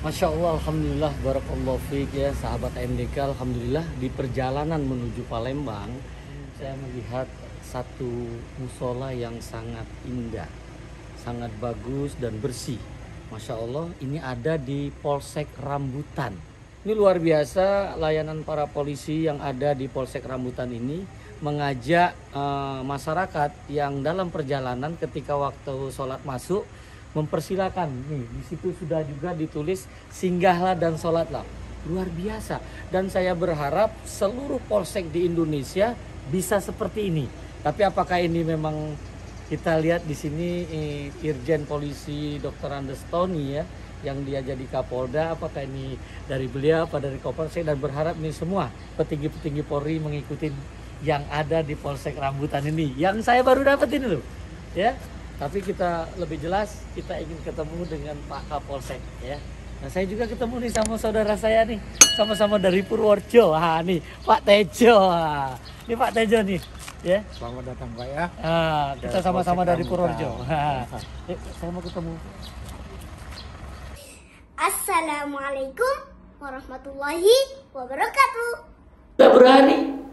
Masya Allah, Alhamdulillah, Barakallahu Fiik ya sahabat MDK. Alhamdulillah di perjalanan menuju Palembang saya melihat satu musola yang sangat indah, sangat bagus dan bersih. Masya Allah, ini ada di Polsek Rambutan. Ini luar biasa, layanan para polisi yang ada di Polsek Rambutan ini mengajak masyarakat yang dalam perjalanan ketika waktu sholat masuk mempersilakan. Nih di situ sudah juga ditulis singgahlah dan sholatlah. Luar biasa. Dan saya berharap seluruh polsek di Indonesia bisa seperti ini. Tapi apakah ini memang, kita lihat di sini Irjen Polisi Dr. Andes Tony ya, yang dia jadi Kapolda, apakah ini dari beliau apa dari Kapolsek, dan berharap ini semua petinggi-petinggi Polri mengikuti yang ada di Polsek Rambutan ini. Yang saya baru dapat ini loh. Ya. Tapi kita lebih jelas, kita ingin ketemu dengan Pak Kapolsek ya. Nah saya juga ketemu nih sama saudara saya nih, sama-sama dari Purworejo. Nih Pak Tejo. Ini Pak Tejo nih ya. Selamat datang Pak ya. Kita sama-sama dari Purworejo. Saya mau ketemu. Assalamualaikum warahmatullahi wabarakatuh. Udah berani,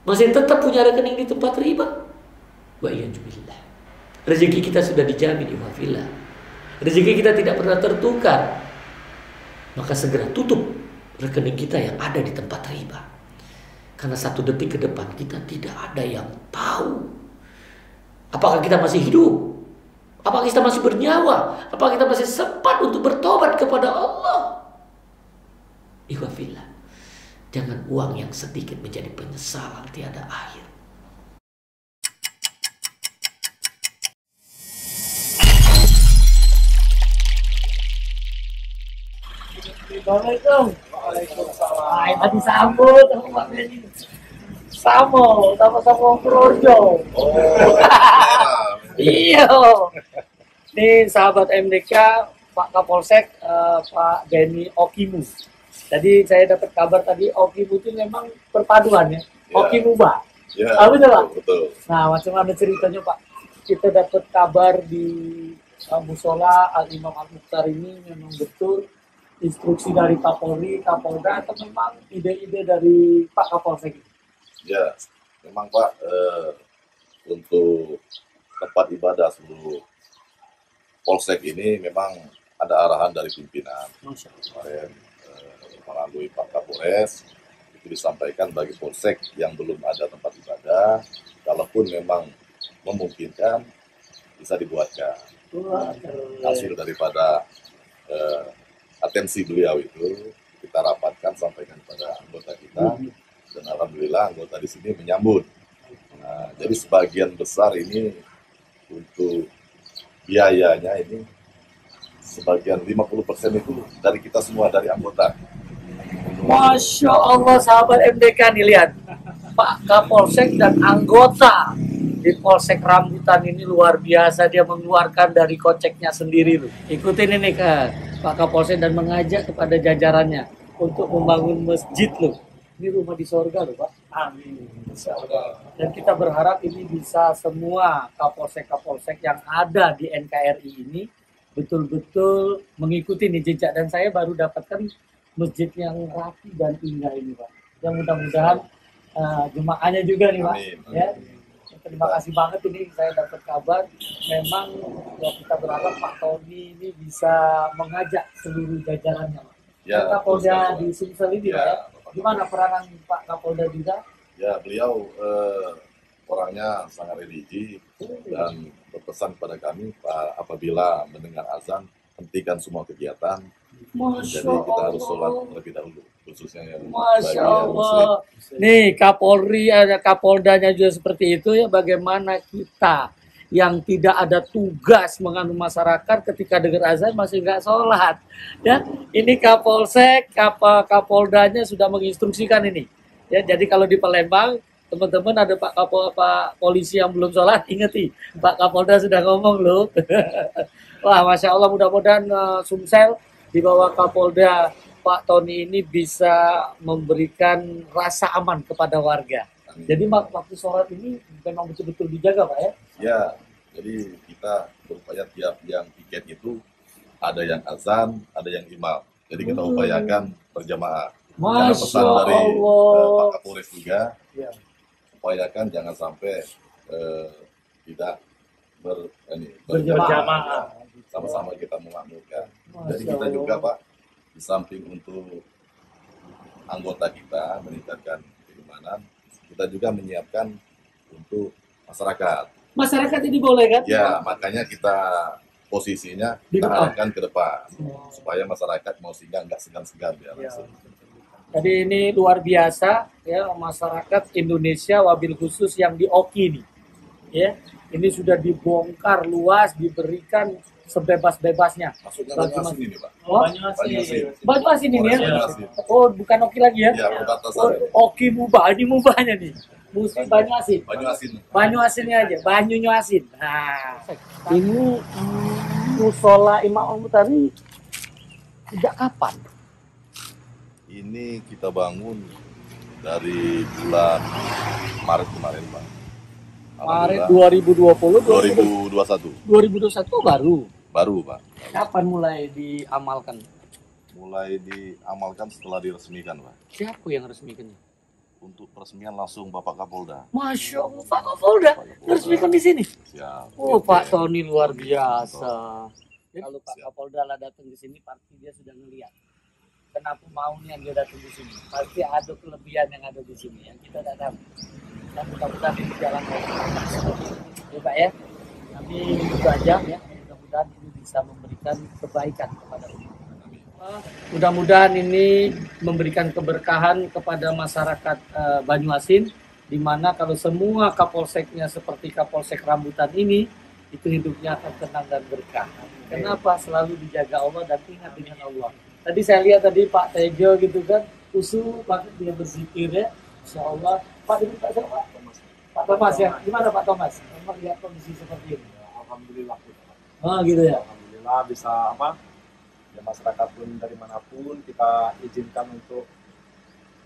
masih tetap punya rekening di tempat riba. Wa iyyazubillah. Rezeki kita sudah dijamin, ikhwafillah. Rezeki kita tidak pernah tertukar. Maka segera tutup rekening kita yang ada di tempat riba. Karena satu detik ke depan kita tidak ada yang tahu. Apakah kita masih hidup? Apakah kita masih bernyawa? Apakah kita masih sempat untuk bertobat kepada Allah? Ikhwafillah. Jangan uang yang sedikit menjadi penyesalan tiada akhir. Assalamualaikum. Waalaikumsalam. Tadi sambut sama Pak Benny. Sama-sama Purworejo. Iya. Ini sahabat MDK, Pak Kapolsek, Pak Benny Okimu. Jadi saya dapat kabar tadi Okimu itu memang perpaduan ya. Okimu Pak. Ya, Betul Pak? betul. Nah, macam mana ceritanya Pak? Kita dapat kabar di Musola Al-Imam Al-Mukhtar ini memang betul instruksi dari Kapolri, Kapolda, atau memang ide-ide dari Pak Kapolsek? Ya, memang Pak, untuk tempat ibadah seluruh Polsek ini memang ada arahan dari pimpinan. Kemarin melalui Pak Kapolres, itu disampaikan bagi Polsek yang belum ada tempat ibadah, kalaupun memang memungkinkan, bisa dibuatkan. Hasil daripada atensi beliau itu kita rapatkan, sampaikan kepada anggota kita, dan alhamdulillah anggota di sini menyambut. Nah, jadi sebagian besar ini untuk biayanya ini sebagian 50% itu dari kita semua, dari anggota. Masya Allah sahabat MDK nih, lihat Pak Kapolsek dan anggota di Polsek Rambutan ini luar biasa, dia mengeluarkan dari koceknya sendiri loh. Ikutin ini ke Pak Kapolsek dan mengajak kepada jajarannya untuk membangun masjid loh. Ini rumah di sorga loh Pak. Amin. Insya Allah. Dan kita berharap ini bisa semua Kapolsek-Kapolsek yang ada di NKRI ini betul-betul mengikuti nih jejak. Dan saya baru dapatkan masjid yang rapi dan indah ini Pak. Yang mudah-mudahan jemaahnya juga nih Pak. Amin. Ya. Terima kasih banget ini saya dapat kabar. Memang ya, kita berharap Pak Tony ini bisa mengajak seluruh jajarannya. Ya, Kapolda di Sumsel ini ya, Pak ya. Gimana peranan Pak Kapolda juga? Ya, beliau orangnya sangat religi dan berpesan kepada kami, Pak, apabila mendengar azan, hentikan semua kegiatan. Masya Jadi kita harus sholat Allah. terlebih dahulu, khususnya yang Masya bagi yang Muslim. Allah. Nih Kapolri, ada Kapoldanya juga seperti itu ya. Bagaimana kita yang tidak ada tugas menganu masyarakat ketika dengar azan masih nggak sholat ya. Ini Kapolsek, Kapoldanya sudah menginstruksikan ini ya. Jadi kalau di Palembang teman-teman ada Pak Polisi yang belum sholat, ingeti Pak Kapolda sudah ngomong loh. Wah Masya Allah, mudah-mudahan Sumsel di bawah Kapolda Pak Tony ini bisa memberikan rasa aman kepada warga. Jadi waktu sholat ini memang betul-betul dijaga Pak ya? Ya, jadi kita berupaya tiap yang tiket itu ada yang azan, ada yang imam. Jadi kita upayakan berjamaah. Ada Masya pesan dari Allah. Pak Kapolres juga, Ya. upayakan jangan sampai tidak Berjamaah. sama-sama kita memakmurkan. Jadi Masya kita Allah. juga Pak, di samping untuk anggota kita meningkatkan keimanan, kita juga menyiapkan untuk masyarakat. Masyarakat ini boleh kan? Ya, makanya kita posisinya Di kita depan. arahkan ke depan supaya masyarakat mau singgah nggak segan-segan ya. Ya. langsung. Jadi ini luar biasa ya, masyarakat Indonesia wabil khusus yang di Oki nih. Ya, ini sudah dibongkar luas, diberikan sebebas-bebasnya. Maksudnya Bagi Banyuasin ini Pak. Oh, Banyuasin. Banyuasin ini ya? Banyuasin. Oh, bukan Oki lagi ya? Ya, perbatasan. Oki Mubah, ini Mubahnya nih. Mesti Banyuasin. Banyuasin. Banyuasinnya aja, Banyuasin. Nah, ini musola Imam Al-Muhtari sejak kapan? Ini kita bangun dari bulan Maret kemarin Pak. Maret Alhamdulillah. 2020, 2021 baru. Baru Pak. Kapan mulai diamalkan? Mulai diamalkan setelah diresmikan Pak. Siapa yang resmikan? Untuk peresmian langsung Bapak Kapolda. Masya Allah, Pak Kapolda resmikan di sini. Siap. Oh, Pak Tony luar biasa. Kalau Pak Kapolda lah datang di sini, pasti dia sudah ngeliat. Kenapa maunya dia datang di sini? Pasti ada kelebihan yang ada di sini yang kita tidak tahu. Dan mudah-mudahan ini jalan ya Pak ya. Kami itu aja ya. Mudah-mudahan ini bisa memberikan kebaikan kepada umat. Mudah-mudahan ini memberikan keberkahan kepada masyarakat Banyuasin, di mana kalau semua kapolseknya seperti Kapolsek Rambutan ini, itu hidupnya akan tenang dan berkah. Kenapa? Selalu dijaga Allah dan ingat dengan Allah. Tadi saya lihat tadi Pak Tejo gitu kan, usul banget dia berzikir ya. Insya Allah. Pak ini Pak siapa? Pak Thomas ya. Gimana Pak Thomas? Memang lihat kondisi seperti ini. Alhamdulillah. Gitu ya. Alhamdulillah bisa apa? Ya masyarakat pun dari manapun kita izinkan untuk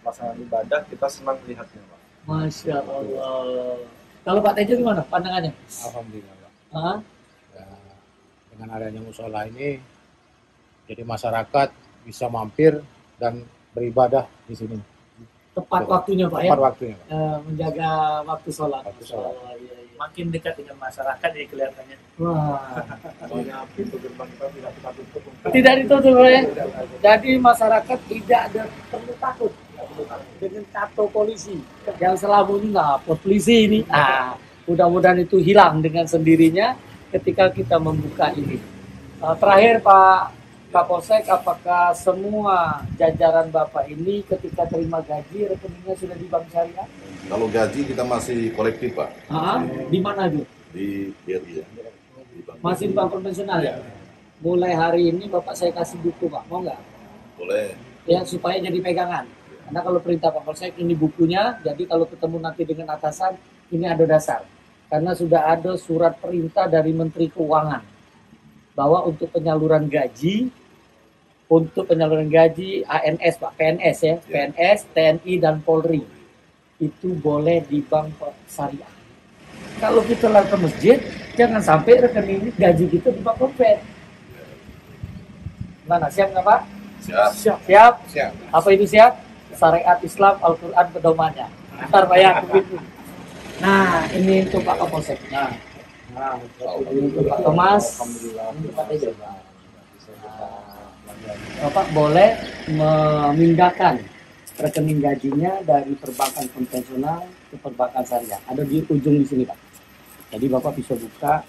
melaksanakan ibadah, kita senang melihatnya Pak. Masya Allah. Kalau Pak Tejo gimana pandangannya? Alhamdulillah Pak. Hah? Ya, dengan adanya musola ini jadi masyarakat bisa mampir dan beribadah di sini Tepat waktunya Pak ya. tepat waktunya Pak. Menjaga waktu sholat. Waktu sholat. Oh, iya, iya. Makin dekat dengan masyarakat ya kelihatannya. Wah. Soalnya pintu gerbang kita tidak kita tutup. Tidak ditutup ya. Jadi masyarakat tidak ada perlu takut dengan tato polisi yang selama ini nggak polisi ini. Mudah-mudahan itu hilang dengan sendirinya ketika kita membuka ini. Terakhir Pak Kapolsek, apakah semua jajaran Bapak ini ketika terima gaji rekeningnya sudah di Bank Syariah? Kalau gaji kita masih kolektif Pak. Di mana itu? Di BRI ya. Di Bank Masih di bank konvensional ya? Mulai hari ini Bapak saya kasih buku Pak, mau nggak? Boleh. Ya supaya jadi pegangan. Karena kalau perintah Pak Polsek ini bukunya, jadi kalau ketemu nanti dengan atasan, ini ada dasar. Karena sudah ada surat perintah dari Menteri Keuangan bahwa untuk penyaluran gaji ANS Pak, PNS ya, PNS, TNI dan Polri itu boleh di bank syariah. Kalau kita lari ke masjid, jangan sampai rekening gaji kita di bank konven. Gimana, siap nggak Pak? Siap. Siap? Siap. Apa itu siap? Syariat Islam, Al-Quran, pedomannya. Ntar Pak ya, begitu. Nah, ini untuk Pak Kapolsek. Nah, ini untuk Pak Thomas. Alhamdulillah. Ini untuk Pak Tejo. Bapak boleh memindahkan rekening gajinya dari perbankan konvensional ke perbankan syariah. Ada di ujung di sini Pak. Jadi Bapak bisa buka.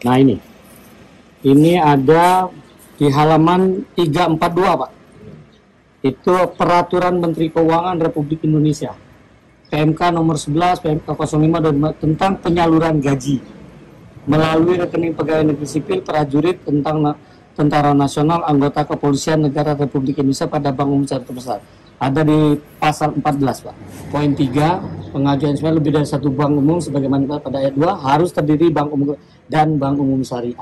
Nah ini ada di halaman 342 Pak. Itu Peraturan Menteri Keuangan Republik Indonesia. PMK nomor 11, PMK 05 tentang penyaluran gaji melalui rekening pegawai negeri sipil, prajurit, tentang Tentara Nasional, anggota Kepolisian Negara Republik Indonesia pada Bank Umum Syariah Terbesar. Ada di pasal 14 Pak. Poin 3, pengajuan SPL lebih dari satu bank umum sebagaimana pada ayat 2 harus terdiri bank umum dan bank umum syariah.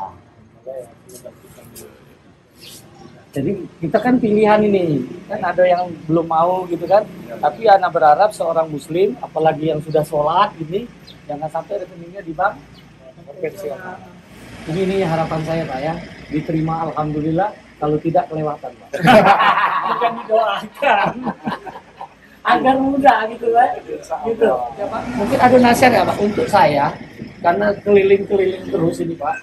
Jadi kita kan pilihan ini, kan ada yang belum mau gitu kan. Tapi anak berharap seorang muslim, apalagi yang sudah sholat ini, jangan sampai rekeningnya di bank konvensional. Ini harapan saya Pak ya, diterima alhamdulillah, kalau tidak kelewatan Pak. Bukan didoakan. Agar mudah gitu Pak. Gitu. Ya, Pak. Mungkin ada nasihat ya Pak untuk saya, karena keliling-keliling terus ini Pak.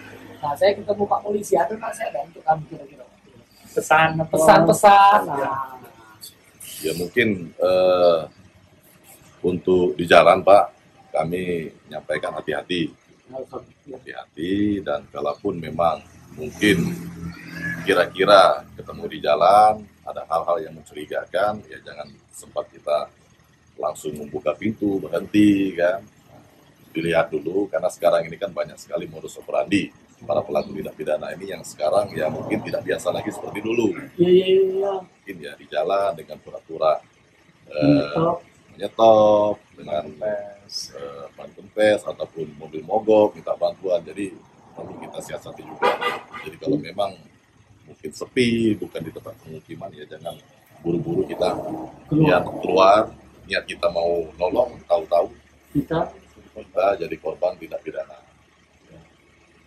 Nah saya ketemu Pak Polisi, ada nasihat ya untuk kami kira-kira? Pesan-pesan. Nah. Ya mungkin untuk di jalan Pak, kami menyampaikan hati-hati. Hati-hati, dan kalaupun memang mungkin kira-kira ketemu di jalan ada hal-hal yang mencurigakan, ya jangan sempat kita langsung membuka pintu, berhenti kan. Dilihat dulu, karena sekarang ini kan banyak sekali modus operandi para pelaku tindak pidana ini yang sekarang ya mungkin tidak biasa lagi seperti dulu. Iya. Mungkin ya di jalan dengan pura-pura menyetop dengan ban kempes ataupun mobil mogok minta bantuan. Jadi perlu kita siasati juga. Jadi kalau memang mungkin sepi, bukan di tempat pemukiman, ya jangan buru-buru kita keluar niat kita mau nolong, tahu-tahu kita jadi korban tindak pidana.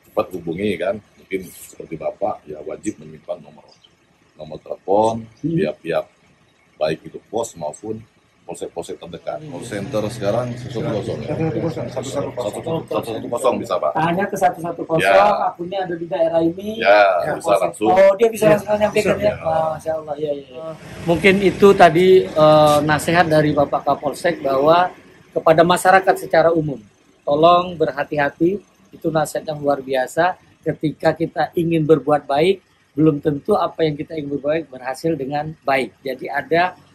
Cepat hubungi kan, mungkin seperti Bapak ya wajib menyimpan nomor telepon pihak-pihak baik itu pos maupun polsek-polsek terdekat. Call center sekarang 110 ya. 110 bisa Pak. Tanya ke 110, ya. akunnya ada di daerah ini. Ya, bisa langsung. Oh, dia bisa langsung nyampaikan ya. Masya Allah, ya. Mungkin itu tadi nasihat dari Bapak Kapolsek bahwa kepada masyarakat secara umum, tolong berhati-hati. Itu nasihat yang luar biasa. Ketika kita ingin berbuat baik, belum tentu apa yang kita ingin berbuat baik berhasil dengan baik. Jadi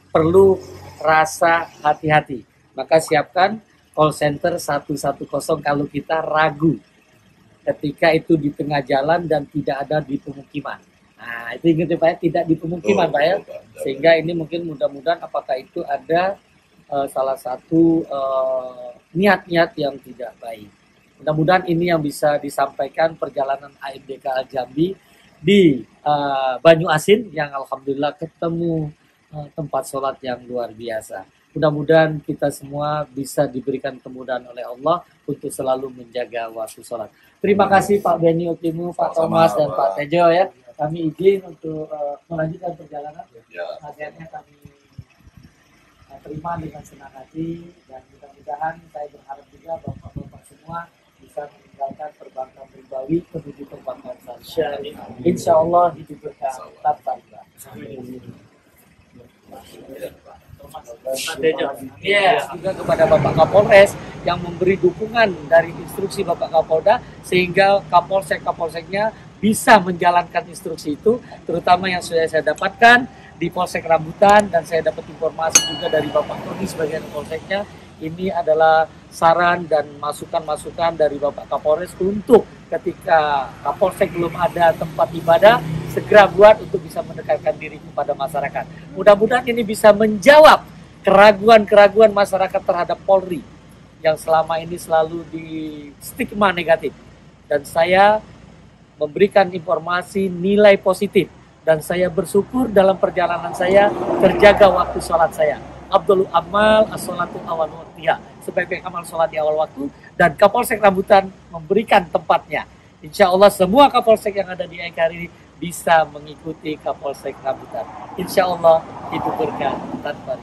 perlu rasa hati-hati. Maka siapkan call center 110 kalau kita ragu. Ketika itu di tengah jalan dan tidak ada di pemukiman. Nah, itu ingat ya Pak ya, tidak di pemukiman Pak ya. Sehingga ini mungkin mudah-mudahan apakah itu ada salah satu niat-niat yang tidak baik. Mudah-mudahan ini yang bisa disampaikan perjalanan AMDK Al-Jambi di Banyu Asin yang alhamdulillah ketemu tempat sholat yang luar biasa. Mudah-mudahan kita semua bisa diberikan kemudahan oleh Allah untuk selalu menjaga waktu sholat. Terima kasih Pak Beni Utimu, Pak Thomas, dan Pak Tejo ya. Kami izin untuk melanjutkan perjalanan. Nasihatnya kami terima dengan senang hati, dan mudah-mudahan saya berharap juga Bapak-Bapak semua bisa meninggalkan perbankan ribawi menuju perbankan syariah. Insya Allah hidup berkah tanpa riba. Juga kepada Bapak Kapolres yang memberi dukungan dari instruksi Bapak Kapolda sehingga Kapolseknya bisa menjalankan instruksi itu, terutama yang sudah saya dapatkan di Polsek Rambutan, dan saya dapat informasi juga dari Bapak Tony sebagai Polseknya. Ini adalah saran dan masukan-masukan dari Bapak Kapolres untuk ketika Kapolsek belum ada tempat ibadah, segera buat untuk bisa mendekatkan diri kepada masyarakat. Mudah-mudahan ini bisa menjawab keraguan-keraguan masyarakat terhadap Polri yang selama ini selalu di stigma negatif. Dan saya memberikan informasi nilai positif, dan saya bersyukur dalam perjalanan saya terjaga waktu sholat saya. Abdul Amal as-sholatu awal waktiha, sebaik-baik amal sholat di awal waktu, dan Kapolsek Rambutan memberikan tempatnya. Insya Allah semua Kapolsek yang ada di NKRI bisa mengikuti Kapolsek Rambutan. Insya Allah hidup berkah tanpa